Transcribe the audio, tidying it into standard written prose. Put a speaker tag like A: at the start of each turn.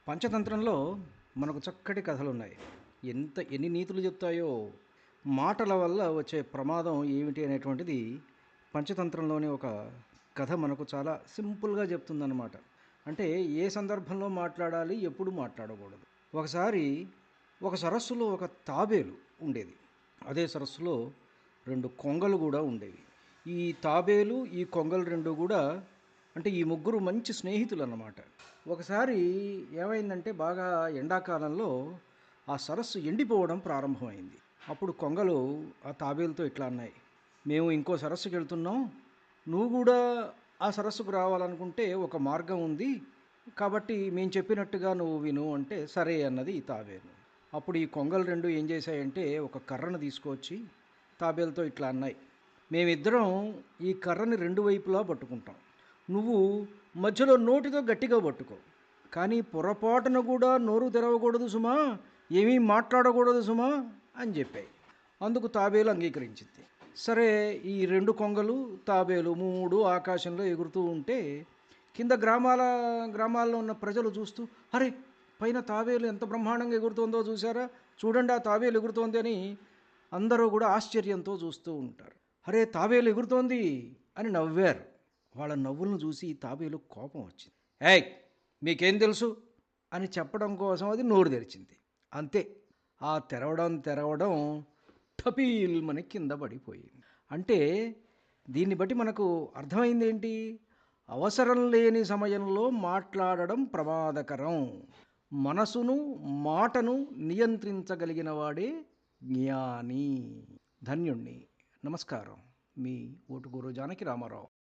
A: పంచతంత్రంలో మనకు చక్కటి కథలున్నాయి. ఎన్ని నీతులు చెప్తాయో, మాటల వల్ల వచ్చే ప్రమాదం ఏమిటి అనేటువంటిది పంచతంత్రంలోని ఒక కథ మనకు చాలా సింపుల్‌గా చెప్తుందనమాట. అంటే ఏ సందర్భంలో మాట్లాడాలి, ఎప్పుడు మాట్లాడకూడదు. ఒకసారి ఒక సరస్సులో ఒక తాబేలు ఉండేది. అదే సరస్సులో 2 కొంగలు గూడా ఉండేవి. ఈ తాబేలు, ఈ కొంగలు 2 గూడా అంటే ఈ ముగ్గురు మంచి స్నేహితులన్నమాట. ఒకసారి ఏమైందంటే బాగా ఎండాకాలంలో ఆ సరస్సు ఎండిపోవడం ప్రారంభమైంది. అప్పుడు కొంగలు ఆ తాబేలుతో ఇట్లా అన్నాయి, మేము ఇంకో సరస్సుకి వెళ్తున్నాం, నువ్వు కూడా ఆ సరస్సుకు రావాలనుకుంటే ఒక మార్గం ఉంది, కాబట్టి మేము చెప్పినట్టుగా నువ్వు విను అంటే సరే అన్నది ఈ తాబేలు. అప్పుడు ఈ కొంగలు 2 ఏం చేశాయంటే ఒక కర్రను తీసుకొచ్చి తాబేలుతో ఇట్లా అన్నాయి, మేమిద్దరం ఈ కర్రని 2 వైపులా పట్టుకుంటాం, నువ్వు మధ్యలో నోటితో గట్టిగా పట్టుకో, కానీ పొరపాటున కూడా నోరు తెరవకూడదు సుమా, ఏమీ మాట్లాడకూడదు సుమా అని చెప్పాయి. అందుకు తాబేలు అంగీకరించింది. సరే, ఈ 2 కొంగలు తాబేలు 3 ఆకాశంలో ఎగురుతూ ఉంటే కింద గ్రామాల్లో ఉన్న ప్రజలు చూస్తూ, అరే, పైన తాబేలు ఎంత బ్రహ్మాండంగా ఎగురుతోందో చూసారా, చూడండి ఆ తాబేలు ఎగురుతోంది అని అందరూ కూడా ఆశ్చర్యంతో చూస్తూ ఉంటారు. అరే, తాబేలు ఎగురుతోంది అని నవ్వారు. వాళ్ళ నవ్వులను చూసి తాబేలు కోపం వచ్చింది. ఏయ్, మీకేం తెలుసు అని చెప్పడం కోసం అది నోరు తెరిచింది. అంతే, ఆ తెరవడం టపీల్మని కింద పడిపోయింది. అంటే దీన్ని బట్టి మనకు అర్థమైంది ఏంటి? అవసరం లేని సమయంలో మాట్లాడడం ప్రమాదకరం. మనసును, మాటను నియంత్రించగలిగిన వాడే జ్ఞాని. ధన్యుణ్ణి. నమస్కారం. మీ ఓటుకూరు జానకి రామారావు.